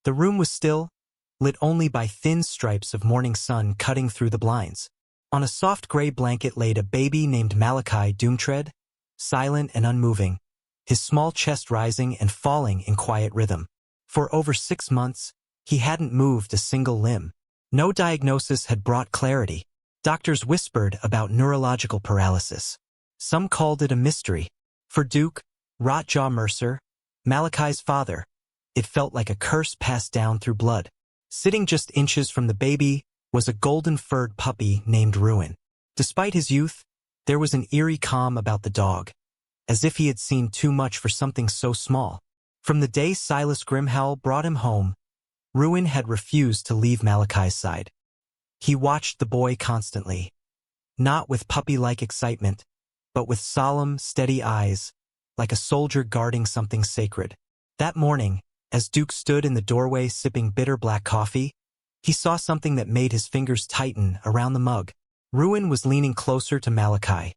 The room was still, lit only by thin stripes of morning sun cutting through the blinds. On a soft gray blanket laid a baby named Malachai Doomtread, silent and unmoving, his small chest rising and falling in quiet rhythm. For over 6 months, he hadn't moved a single limb. No diagnosis had brought clarity. Doctors whispered about neurological paralysis. Some called it a mystery. For Duke, Rotjaw Mercer, Malachi's father, it felt like a curse passed down through blood. Sitting just inches from the baby was a golden-furred puppy named Ruin. Despite his youth, there was an eerie calm about the dog, as if he had seen too much for something so small. From the day Silas Grimhowl brought him home, Ruin had refused to leave Malachi's side. He watched the boy constantly, not with puppy-like excitement, but with solemn, steady eyes, like a soldier guarding something sacred. That morning, as Duke stood in the doorway sipping bitter black coffee, he saw something that made his fingers tighten around the mug. Ruin was leaning closer to Malachi,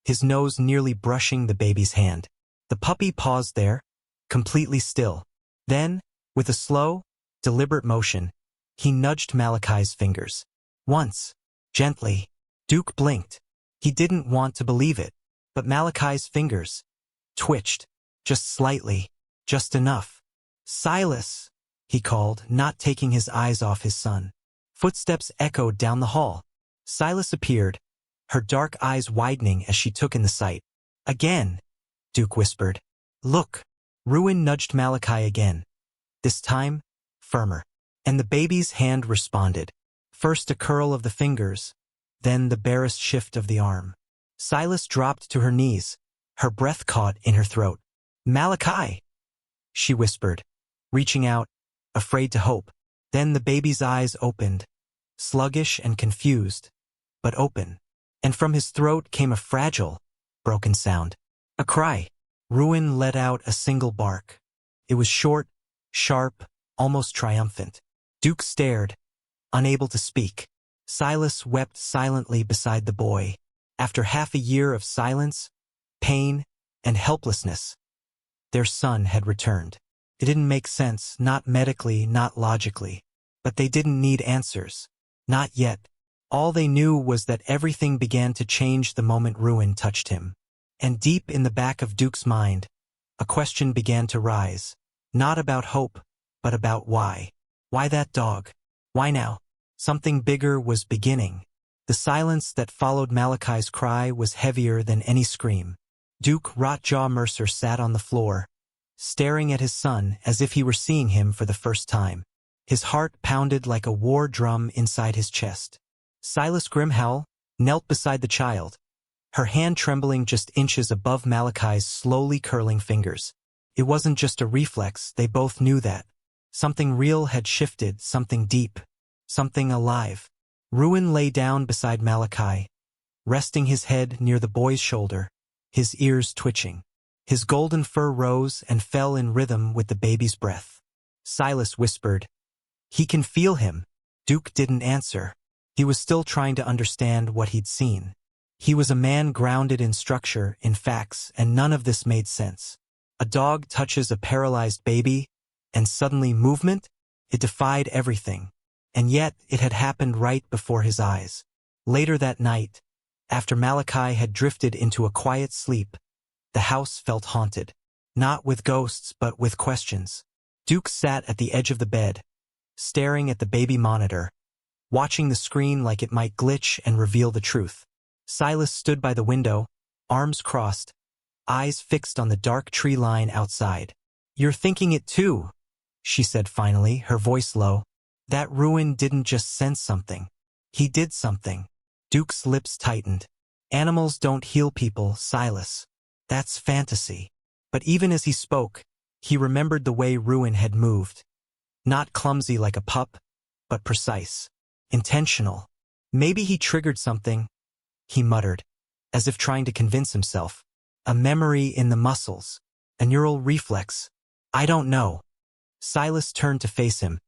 his nose nearly brushing the baby's hand. The puppy paused there, completely still. Then, with a slow, deliberate motion, he nudged Malachi's fingers. Once, gently. Duke blinked. He didn't want to believe it, but Malachi's fingers twitched, just slightly, just enough. "Silas," he called, not taking his eyes off his son. Footsteps echoed down the hall. Silas appeared, her dark eyes widening as she took in the sight. "Again," Duke whispered. "Look." Ruin nudged Malachi again, this time firmer, and the baby's hand responded. First a curl of the fingers, then the barest shift of the arm. Silas dropped to her knees, her breath caught in her throat. "Malachi," she whispered, reaching out, afraid to hope. Then the baby's eyes opened, sluggish and confused, but open. And from his throat came a fragile, broken sound. A cry. Ruin let out a single bark. It was short, sharp, almost triumphant. Duke stared, unable to speak. Silas wept silently beside the boy. After half a year of silence, pain, and helplessness, their son had returned. It didn't make sense, not medically, not logically. But they didn't need answers. Not yet. All they knew was that everything began to change the moment Ruin touched him. And deep in the back of Duke's mind, a question began to rise. Not about hope, but about why. Why that dog? Why now? Something bigger was beginning. The silence that followed Malachi's cry was heavier than any scream. Duke Rotjaw Mercer sat on the floor, staring at his son as if he were seeing him for the first time. His heart pounded like a war drum inside his chest. Silas Grimhowl knelt beside the child, her hand trembling just inches above Malachi's slowly curling fingers. It wasn't just a reflex, they both knew that. Something real had shifted, something deep, something alive. Ruin lay down beside Malachi, resting his head near the boy's shoulder, his ears twitching. His golden fur rose and fell in rhythm with the baby's breath. Silas whispered, "He can feel him." Duke didn't answer. He was still trying to understand what he'd seen. He was a man grounded in structure, in facts, and none of this made sense. A dog touches a paralyzed baby, and suddenly movement? It defied everything. And yet it had happened right before his eyes. Later that night, after Malachi had drifted into a quiet sleep, the house felt haunted. Not with ghosts, but with questions. Duke sat at the edge of the bed, staring at the baby monitor, watching the screen like it might glitch and reveal the truth. Silas stood by the window, arms crossed, eyes fixed on the dark tree line outside. "You're thinking it too," she said finally, her voice low. "That Ruin didn't just sense something. He did something." Duke's lips tightened. "Animals don't heal people, Silas. That's fantasy." But even as he spoke, he remembered the way Ruin had moved. Not clumsy like a pup, but precise. Intentional. Maybe he triggered something, he muttered, as if trying to convince himself. A memory in the muscles. A neural reflex. "I don't know." Silas turned to face him,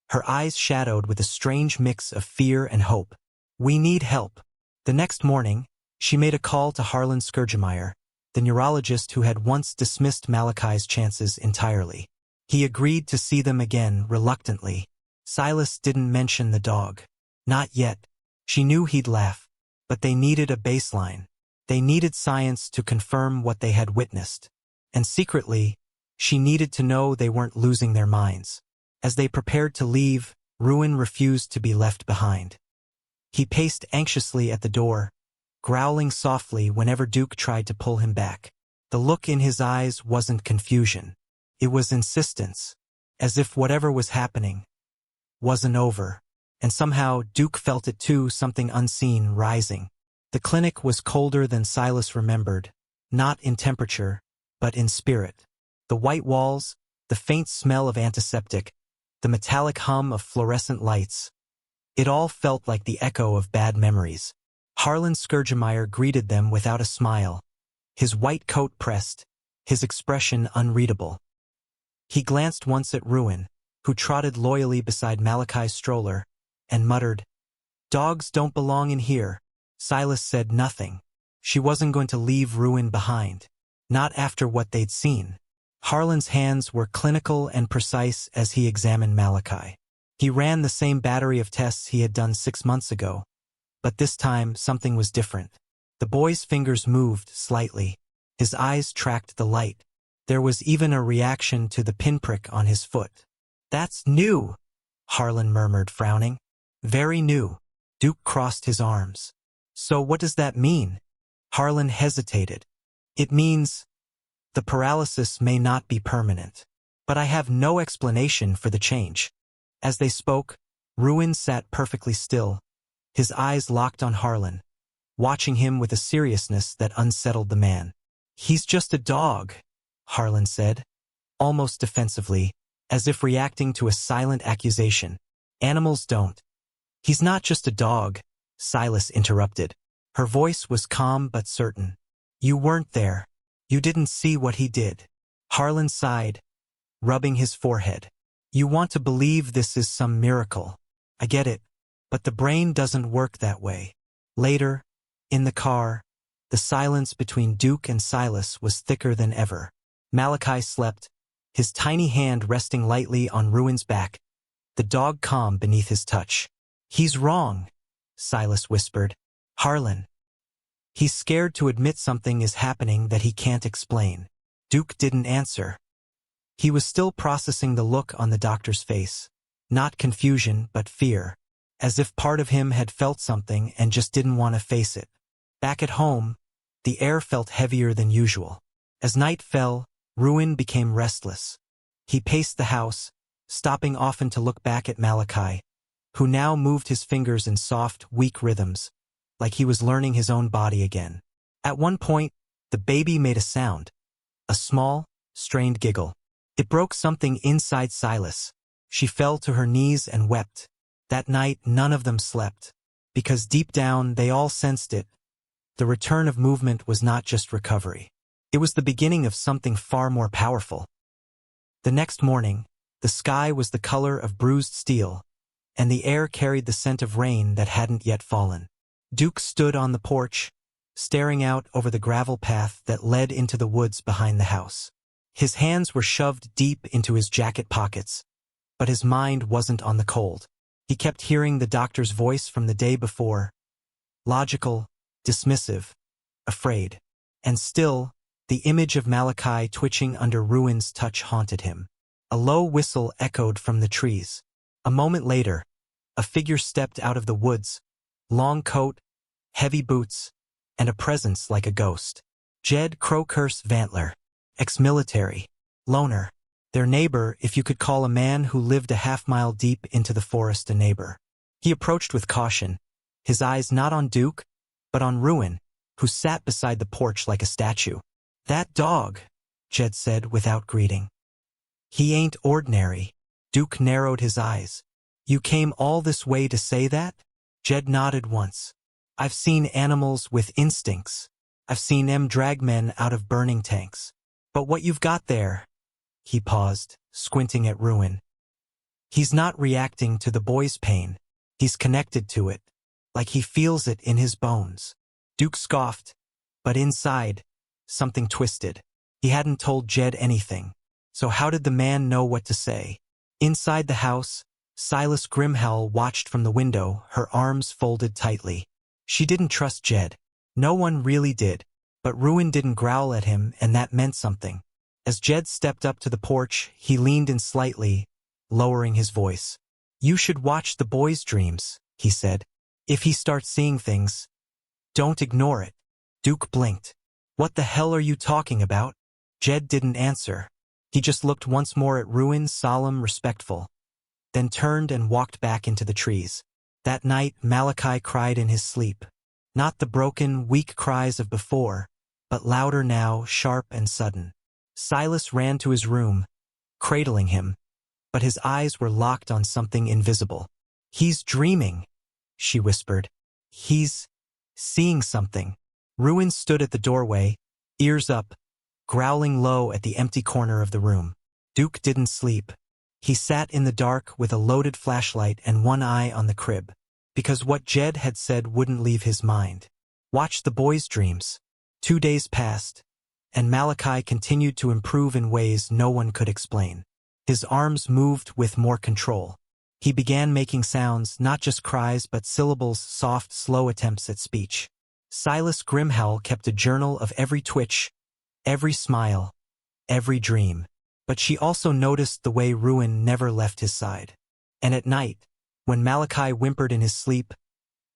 her eyes shadowed with a strange mix of fear and hope. "We need help." The next morning, she made a call to Harlan Skurgemeyer, the neurologist who had once dismissed Malachi's chances entirely. He agreed to see them again reluctantly. Silas didn't mention the dog. Not yet. She knew he'd laugh. But they needed a baseline. They needed science to confirm what they had witnessed. And secretly, she needed to know they weren't losing their minds. As they prepared to leave, Ruin refused to be left behind. He paced anxiously at the door, growling softly whenever Duke tried to pull him back. The look in his eyes wasn't confusion. It was insistence, as if whatever was happening wasn't over. And somehow Duke felt it too, something unseen rising. The clinic was colder than Silas remembered, not in temperature, but in spirit. The white walls, the faint smell of antiseptic, the metallic hum of fluorescent lights. It all felt like the echo of bad memories. Harlan Skurgemeyer greeted them without a smile, his white coat pressed, his expression unreadable. He glanced once at Ruin, who trotted loyally beside Malachi's stroller, and muttered, "Dogs don't belong in here." Silas said nothing. She wasn't going to leave Ruin behind. Not after what they'd seen. Harlan's hands were clinical and precise as he examined Malachi. He ran the same battery of tests he had done 6 months ago. But this time, something was different. The boy's fingers moved slightly. His eyes tracked the light. There was even a reaction to the pinprick on his foot. "That's new," Harlan murmured, frowning. "Very new." Duke crossed his arms. "So what does that mean?" Harlan hesitated. "It means the paralysis may not be permanent. But I have no explanation for the change." As they spoke, Ruin sat perfectly still, his eyes locked on Harlan, watching him with a seriousness that unsettled the man. "He's just a dog," Harlan said, almost defensively, as if reacting to a silent accusation. "Animals don't." "He's not just a dog," Silas interrupted. Her voice was calm but certain. "You weren't there. You didn't see what he did." Harlan sighed, rubbing his forehead. "You want to believe this is some miracle. I get it. But the brain doesn't work that way." Later, in the car, the silence between Duke and Silas was thicker than ever. Malachi slept, his tiny hand resting lightly on Ruin's back, the dog calm beneath his touch. "He's wrong," Silas whispered. "Harlan. He's scared to admit something is happening that he can't explain." Duke didn't answer. He was still processing the look on the doctor's face. Not confusion, but fear. As if part of him had felt something and just didn't want to face it. Back at home, the air felt heavier than usual. As night fell, Ruin became restless. He paced the house, stopping often to look back at Malachi, who now moved his fingers in soft, weak rhythms, like he was learning his own body again. At one point, the baby made a sound. A small, strained giggle. It broke something inside Silas. She fell to her knees and wept. That night, none of them slept. Because deep down, they all sensed it. The return of movement was not just recovery. It was the beginning of something far more powerful. The next morning, the sky was the color of bruised steel, and the air carried the scent of rain that hadn't yet fallen. Duke stood on the porch, staring out over the gravel path that led into the woods behind the house. His hands were shoved deep into his jacket pockets, but his mind wasn't on the cold. He kept hearing the doctor's voice from the day before. Logical, dismissive, afraid. And still, the image of Malachi twitching under Ruin's touch haunted him. A low whistle echoed from the trees. A moment later, a figure stepped out of the woods, long coat, heavy boots, and a presence like a ghost. Jed Crowcurse Vantler, ex-military, loner, their neighbor if you could call a man who lived a half-mile deep into the forest a neighbor. He approached with caution, his eyes not on Duke, but on Ruin, who sat beside the porch like a statue. "That dog," Jed said without greeting. "He ain't ordinary." Duke narrowed his eyes. "You came all this way to say that?" Jed nodded once. "I've seen animals with instincts. I've seen them drag men out of burning tanks. But what you've got there..." He paused, squinting at Ruin. "He's not reacting to the boy's pain. He's connected to it, like he feels it in his bones." Duke scoffed, but inside, something twisted. He hadn't told Jed anything. So how did the man know what to say? Inside the house, Silas Grimhowl watched from the window, her arms folded tightly. She didn't trust Jed. No one really did. But Ruin didn't growl at him, and that meant something. As Jed stepped up to the porch, he leaned in slightly, lowering his voice. "You should watch the boy's dreams," he said. "If he starts seeing things, don't ignore it." Duke blinked. "What the hell are you talking about?" Jed didn't answer. He just looked once more at Ruin, solemn, respectful, then turned and walked back into the trees. That night, Malachi cried in his sleep. Not the broken, weak cries of before, but louder now, sharp and sudden. Silas ran to his room, cradling him, but his eyes were locked on something invisible. "He's dreaming," she whispered. "He's seeing something." Ruin stood at the doorway, ears up, growling low at the empty corner of the room. Duke didn't sleep. He sat in the dark with a loaded flashlight and one eye on the crib, because what Jed had said wouldn't leave his mind. Watch the boy's dreams. 2 days passed, and Malachi continued to improve in ways no one could explain. His arms moved with more control. He began making sounds, not just cries but syllables, soft, slow attempts at speech. Silas Grimhowl kept a journal of every twitch, every smile, every dream. But she also noticed the way Ruin never left his side. And at night, when Malachi whimpered in his sleep,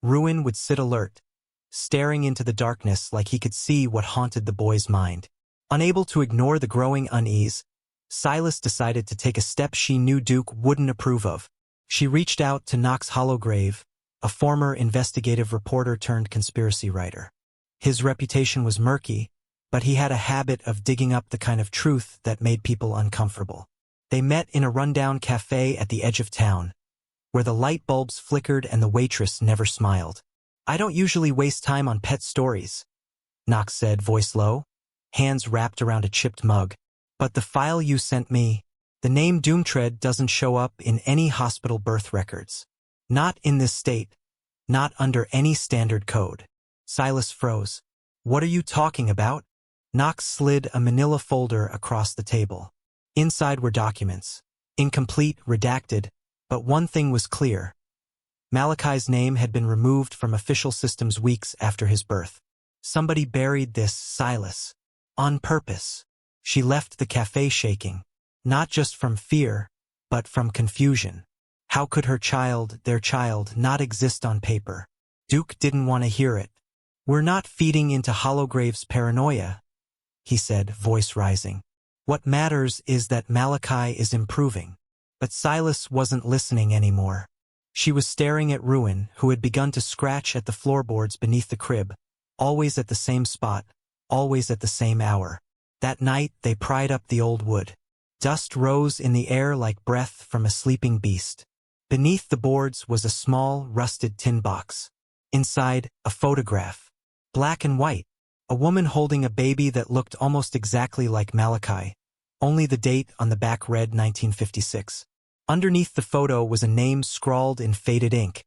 Ruin would sit alert, staring into the darkness like he could see what haunted the boy's mind. Unable to ignore the growing unease, Silas decided to take a step she knew Duke wouldn't approve of. She reached out to Knox Hollowgrave, a former investigative reporter turned conspiracy writer. His reputation was murky, but he had a habit of digging up the kind of truth that made people uncomfortable. They met in a rundown cafe at the edge of town, where the light bulbs flickered and the waitress never smiled. "I don't usually waste time on pet stories," Knox said, voice low, hands wrapped around a chipped mug. "But the file you sent me, the name Doomtread doesn't show up in any hospital birth records. Not in this state, not under any standard code." Silas froze. "What are you talking about?" Knox slid a manila folder across the table. Inside were documents, incomplete, redacted, but one thing was clear. Malachi's name had been removed from official systems weeks after his birth. Somebody buried this Silas. On purpose. She left the cafe shaking, not just from fear, but from confusion. How could her child, their child, not exist on paper? Duke didn't want to hear it. "We're not feeding into Hollowgrave's paranoia," he said, voice rising. "What matters is that Malachi is improving." But Silas wasn't listening anymore. She was staring at Ruin, who had begun to scratch at the floorboards beneath the crib, always at the same spot, always at the same hour. That night they pried up the old wood. Dust rose in the air like breath from a sleeping beast. Beneath the boards was a small, rusted tin box. Inside, a photograph. Black and white. A woman holding a baby that looked almost exactly like Malachi, only the date on the back read 1956. Underneath the photo was a name scrawled in faded ink.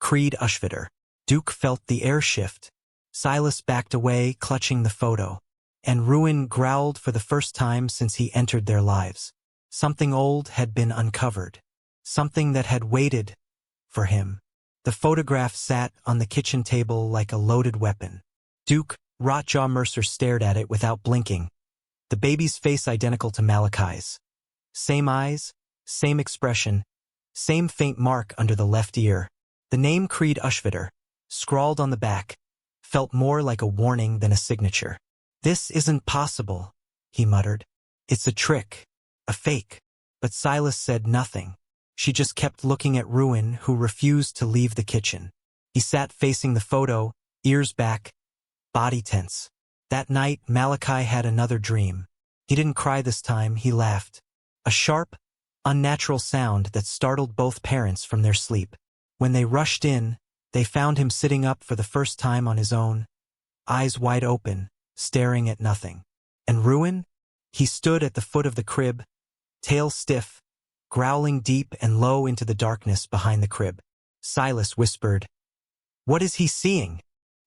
Creed Ushvider. Duke felt the air shift. Silas backed away, clutching the photo. And Ruin growled for the first time since he entered their lives. Something old had been uncovered. Something that had waited for him. The photograph sat on the kitchen table like a loaded weapon. Duke, Rotjaw Mercer stared at it without blinking. The baby's face identical to Malachi's. Same eyes, same expression, same faint mark under the left ear. The name Creed Ushvider, scrawled on the back, felt more like a warning than a signature. "This isn't possible," he muttered. "It's a trick, a fake." But Silas said nothing. She just kept looking at Ruin, who refused to leave the kitchen. He sat facing the photo, ears back, body tense. That night, Malachi had another dream. He didn't cry this time, he laughed. A sharp, unnatural sound that startled both parents from their sleep. When they rushed in, they found him sitting up for the first time on his own, eyes wide open, staring at nothing. And Ruin? He stood at the foot of the crib, tail stiff, growling deep and low into the darkness behind the crib. Silas whispered, "What is he seeing?"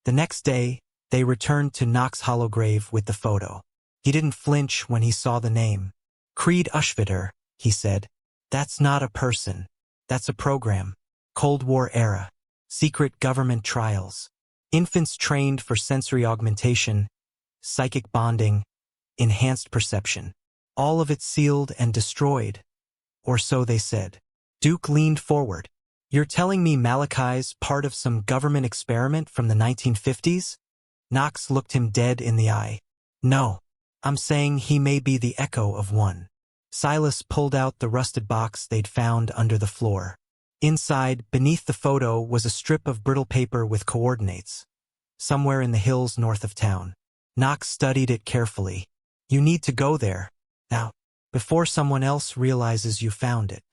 The next day, they returned to Knox Hollowgrave with the photo. He didn't flinch when he saw the name. Creed Ushvitter, he said. That's not a person. That's a program. Cold War era. Secret government trials. Infants trained for sensory augmentation, psychic bonding, enhanced perception. All of it sealed and destroyed. Or so they said. Duke leaned forward. You're telling me Malachi's part of some government experiment from the 1950s? Knox looked him dead in the eye. No. I'm saying he may be the echo of one. Silas pulled out the rusted box they'd found under the floor. Inside, beneath the photo, was a strip of brittle paper with coordinates. Somewhere in the hills north of town. Knox studied it carefully. You need to go there. Now, before someone else realizes you found it.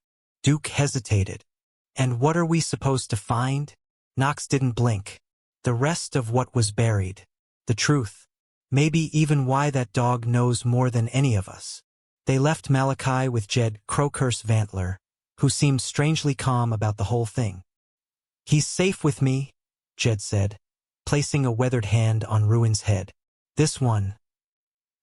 Duke hesitated. And what are we supposed to find? Knox didn't blink. The rest of what was buried. The truth. Maybe even why that dog knows more than any of us. They left Malachi with Jed Crowcurse Vantler, who seemed strangely calm about the whole thing. He's safe with me, Jed said, placing a weathered hand on Ruin's head. This one.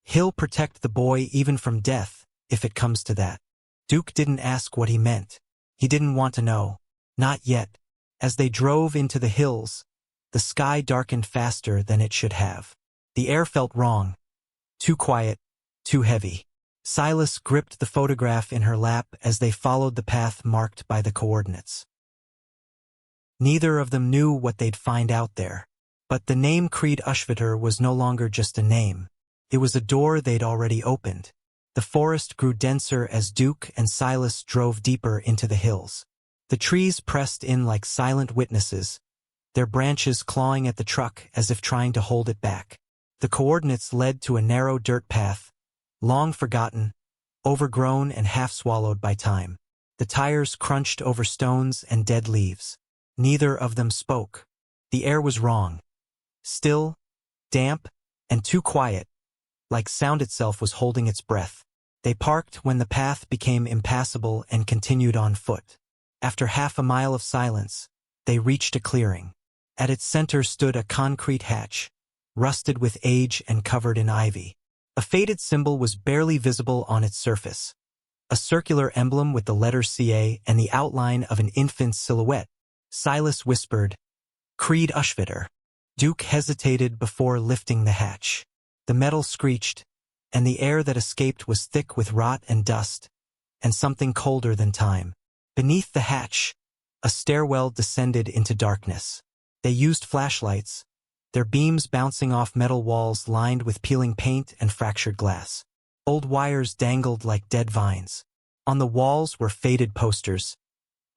He'll protect the boy even from death, if it comes to that. Duke didn't ask what he meant. He didn't want to know. Not yet. As they drove into the hills, the sky darkened faster than it should have. The air felt wrong. Too quiet, too heavy. Silas gripped the photograph in her lap as they followed the path marked by the coordinates. Neither of them knew what they'd find out there. But the name Creed Ushvitter was no longer just a name. It was a door they'd already opened. The forest grew denser as Duke and Silas drove deeper into the hills. The trees pressed in like silent witnesses, their branches clawing at the truck as if trying to hold it back. The coordinates led to a narrow dirt path, long forgotten, overgrown and half-swallowed by time. The tires crunched over stones and dead leaves. Neither of them spoke. The air was wrong. Still, damp, and too quiet, like sound itself was holding its breath. They parked when the path became impassable and continued on foot. After half a mile of silence, they reached a clearing. At its center stood a concrete hatch, rusted with age and covered in ivy. A faded symbol was barely visible on its surface. A circular emblem with the letter CA and the outline of an infant's silhouette. Silas whispered, Creed Ushvitter. Duke hesitated before lifting the hatch. The metal screeched, and the air that escaped was thick with rot and dust, and something colder than time. Beneath the hatch, a stairwell descended into darkness. They used flashlights, their beams bouncing off metal walls lined with peeling paint and fractured glass. Old wires dangled like dead vines. On the walls were faded posters.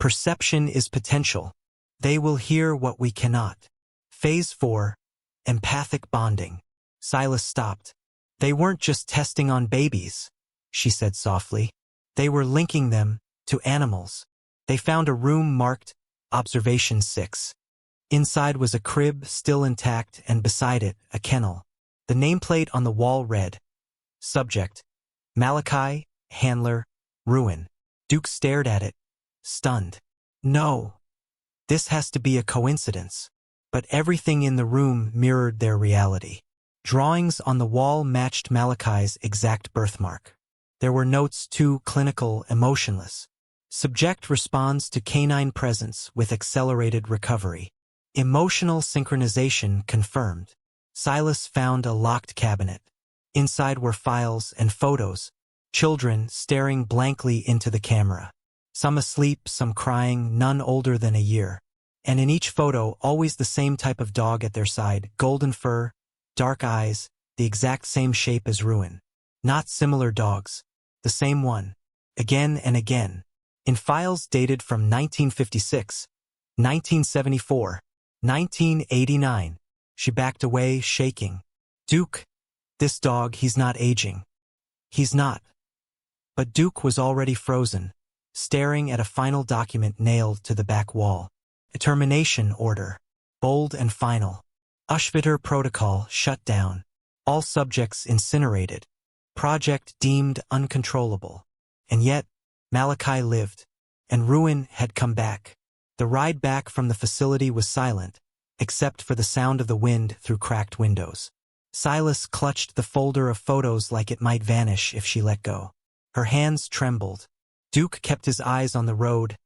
Perception is potential. They will hear what we cannot. Phase 4, empathic bonding. Silas stopped. They weren't just testing on babies, she said softly. They were linking them to animals. They found a room marked Observation 6. Inside was a crib still intact and beside it a kennel. The nameplate on the wall read, Subject, Malachi, Handler, Ruin. Duke stared at it, stunned. No. This has to be a coincidence. But everything in the room mirrored their reality. Drawings on the wall matched Malachi's exact birthmark. There were notes too clinical, emotionless. Subject responds to canine presence with accelerated recovery. Emotional synchronization confirmed. Silas found a locked cabinet. Inside were files and photos, children staring blankly into the camera. Some asleep, some crying, none older than a year. And in each photo, always the same type of dog at their side, golden fur, dark eyes, the exact same shape as Ruin. Not similar dogs. The same one. Again and again. In files dated from 1956, 1974, 1989. She backed away, shaking. Duke, this dog, he's not aging. He's not. But Duke was already frozen, staring at a final document nailed to the back wall. A termination order. Bold and final. Ushvitter protocol shut down. All subjects incinerated. Project deemed uncontrollable. And yet, Malachi lived, and Ruin had come back. The ride back from the facility was silent, except for the sound of the wind through cracked windows. Silas clutched the folder of photos like it might vanish if she let go. Her hands trembled. Duke kept his eyes on the road,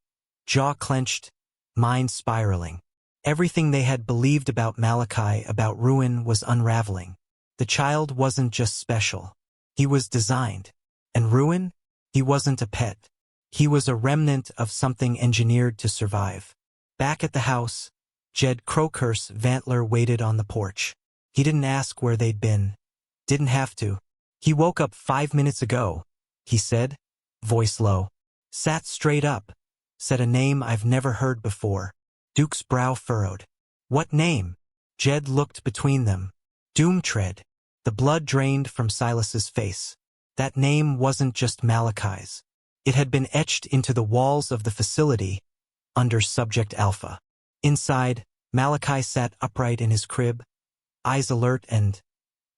jaw clenched, mind spiraling. Everything they had believed about Malachi, about Ruin, was unraveling. The child wasn't just special. He was designed. And Ruin? He wasn't a pet. He was a remnant of something engineered to survive. Back at the house, Jed Crowcurse Vantler waited on the porch. He didn't ask where they'd been. Didn't have to. He woke up 5 minutes ago, he said, voice low. Sat straight up. Said a name I've never heard before. Duke's brow furrowed. What name? Jed looked between them. Doomtread. The blood drained from Silas's face. That name wasn't just Malachi's. It had been etched into the walls of the facility, under Subject Alpha. Inside, Malachi sat upright in his crib, eyes alert and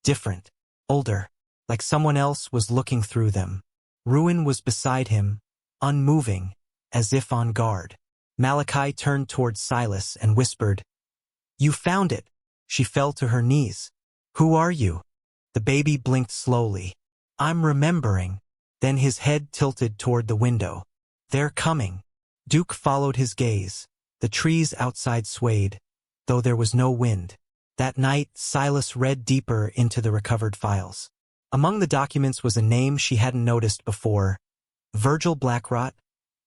different, older, like someone else was looking through them. Ruin was beside him, unmoving, as if on guard. Malachi turned towards Silas and whispered, "You found it." She fell to her knees. "Who are you?" The baby blinked slowly. "I'm remembering." Then his head tilted toward the window. "They're coming." Duke followed his gaze. The trees outside swayed, though there was no wind. That night, Silas read deeper into the recovered files. Among the documents was a name she hadn't noticed before. Virgil Blackrot,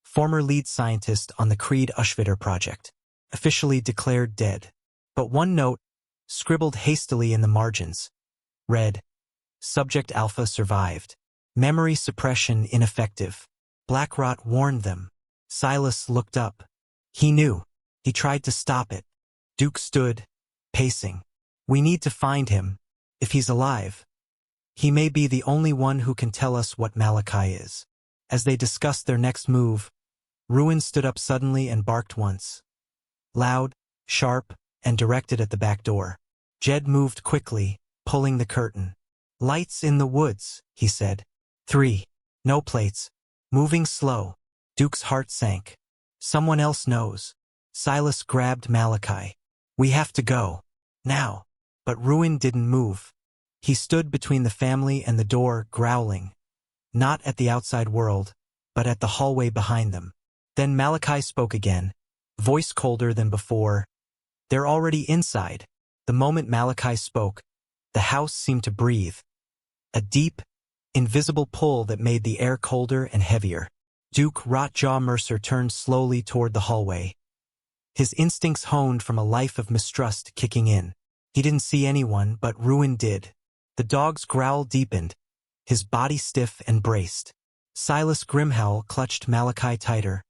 former lead scientist on the Creed Ushvitter project, officially declared dead. But one note, scribbled hastily in the margins, read, Subject Alpha survived. Memory suppression ineffective. Blackrot warned them. Silas looked up. He knew. He tried to stop it. Duke stood, pacing. "We need to find him. If he's alive. He may be the only one who can tell us what Malachi is." As they discussed their next move, Ruin stood up suddenly and barked once. Loud, sharp, and directed at the back door. Jed moved quickly, pulling the curtain. "Lights in the woods," he said. 3. No plates. Moving slow. Duke's heart sank. "Someone else knows." Silas grabbed Malachi. "We have to go. Now." But Ruin didn't move. He stood between the family and the door, growling. Not at the outside world, but at the hallway behind them. Then Malachi spoke again, voice colder than before. "They're already inside." The moment Malachi spoke, the house seemed to breathe. A deep, invisible pull that made the air colder and heavier. Duke Rotjaw Mercer turned slowly toward the hallway. His instincts honed from a life of mistrust kicking in. He didn't see anyone, but Ruin did. The dog's growl deepened, his body stiff and braced. Silas Grimhowl clutched Malachi tighter,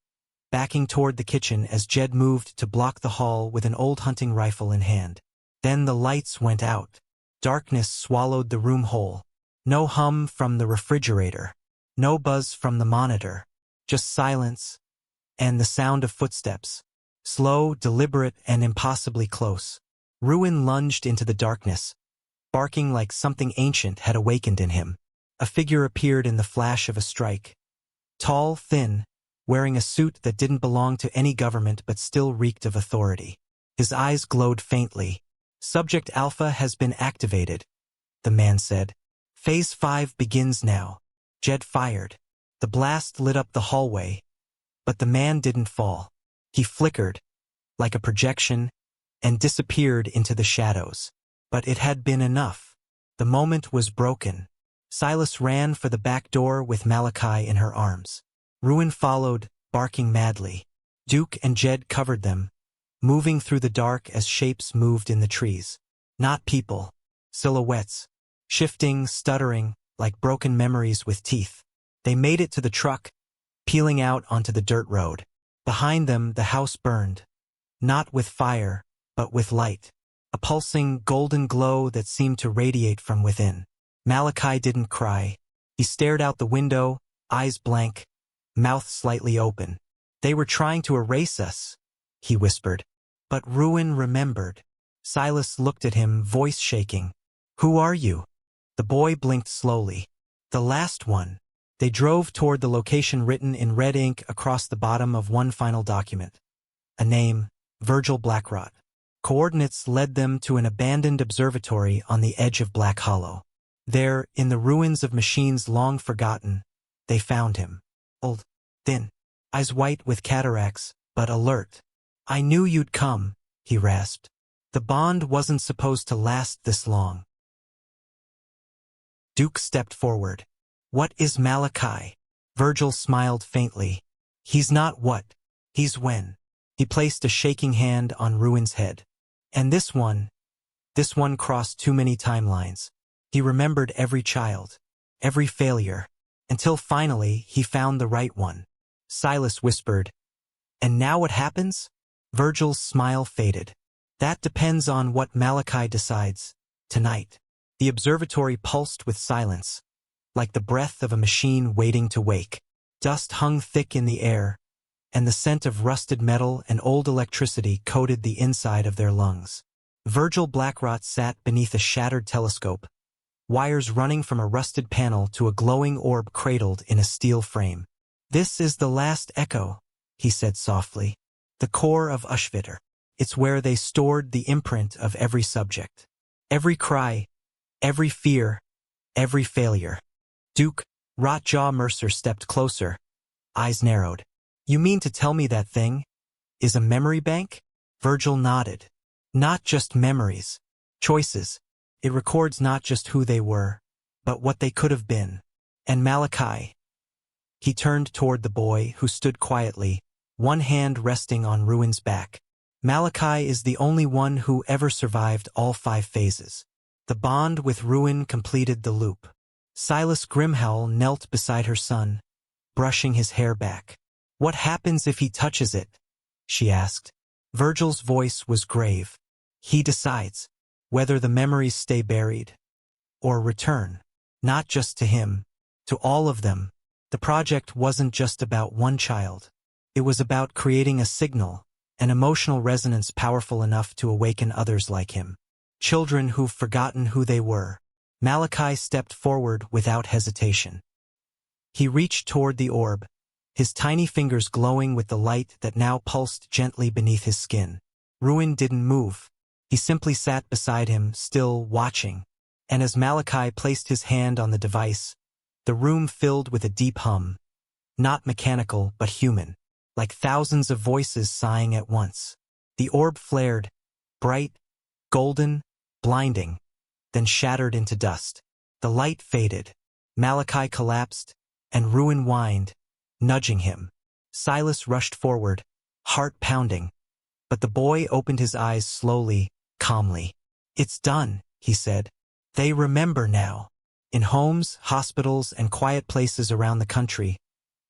backing toward the kitchen as Jed moved to block the hall with an old hunting rifle in hand. Then the lights went out. Darkness swallowed the room whole. No hum from the refrigerator. No buzz from the monitor. Just silence, and the sound of footsteps. Slow, deliberate, and impossibly close. Ruin lunged into the darkness, barking like something ancient had awakened in him. A figure appeared in the flash of a strike. Tall, thin, wearing a suit that didn't belong to any government but still reeked of authority. His eyes glowed faintly. "Subject Alpha has been activated," the man said. "Phase 5 begins now." Jed fired. The blast lit up the hallway, but the man didn't fall. He flickered, like a projection, and disappeared into the shadows. But it had been enough. The moment was broken. Silas ran for the back door with Malachi in her arms. Ruin followed, barking madly. Duke and Jed covered them, moving through the dark as shapes moved in the trees. Not people. Silhouettes. Shifting, stuttering, like broken memories with teeth. They made it to the truck, peeling out onto the dirt road. Behind them, the house burned. Not with fire, but with light. A pulsing, golden glow that seemed to radiate from within. Malachi didn't cry. He stared out the window, eyes blank, mouth slightly open. "They were trying to erase us," he whispered. But Ruin remembered. Silas looked at him, voice shaking. "Who are you?" The boy blinked slowly. "The last one." They drove toward the location written in red ink across the bottom of one final document. A name, Virgil Blackrot. Coordinates led them to an abandoned observatory on the edge of Black Hollow. There, in the ruins of machines long forgotten, They found him. Old, thin, eyes white with cataracts, but alert. "I knew you'd come," he rasped. "The bond wasn't supposed to last this long." Duke stepped forward. "What is Malachi?" Virgil smiled faintly. "He's not what. He's when." He placed a shaking hand on Ruin's head. "And this one crossed too many timelines." He remembered every child, every failure, until finally he found the right one. Silas whispered, "And now what happens?" Virgil's smile faded. "That depends on what Malachi decides, tonight." The observatory pulsed with silence, like the breath of a machine waiting to wake. Dust hung thick in the air, and the scent of rusted metal and old electricity coated the inside of their lungs. Virgil Blackrot sat beneath a shattered telescope, wires running from a rusted panel to a glowing orb cradled in a steel frame. "This is the last echo," he said softly. "The core of Ushvitter. It's where they stored the imprint of every subject. Every cry, every fear, every failure." Duke, Rotjaw Mercer stepped closer, eyes narrowed. "You mean to tell me that thing is a memory bank?" Virgil nodded. "Not just memories. Choices. It records not just who they were, but what they could have been. And Malachi." He turned toward the boy, who stood quietly, one hand resting on Ruin's back. "Malachi is the only one who ever survived all 5 phases. The bond with Ruin completed the loop." Silas Grimhowl knelt beside her son, brushing his hair back. "What happens if he touches it?" she asked. Virgil's voice was grave. "He decides whether the memories stay buried or return, not just to him, to all of them." The project wasn't just about one child. It was about creating a signal, an emotional resonance powerful enough to awaken others like him. Children who've forgotten who they were. Malachi stepped forward without hesitation. He reached toward the orb, his tiny fingers glowing with the light that now pulsed gently beneath his skin. Ruin didn't move. He simply sat beside him, still watching. And as Malachi placed his hand on the device, the room filled with a deep hum. Not mechanical, but human, like thousands of voices sighing at once. The orb flared, bright, golden, blinding, then shattered into dust. The light faded. Malachi collapsed, and Ruin whined, nudging him. Silas rushed forward, heart pounding. But the boy opened his eyes slowly, calmly. "It's done," he said. "They remember now." In homes, hospitals, and quiet places around the country,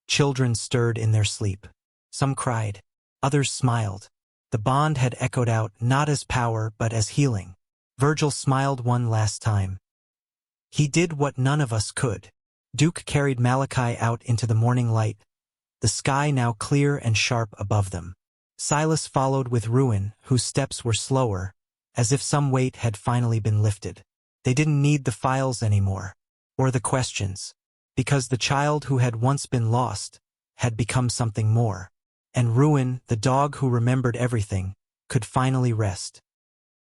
children stirred in their sleep. Some cried. Others smiled. The bond had echoed out not as power but as healing. Virgil smiled one last time. He did what none of us could. Duke carried Malachi out into the morning light, the sky now clear and sharp above them. Silas followed with Ruin, whose steps were slower, as if some weight had finally been lifted. They didn't need the files anymore, or the questions, because the child who had once been lost had become something more. And Ruin, the dog who remembered everything, could finally rest.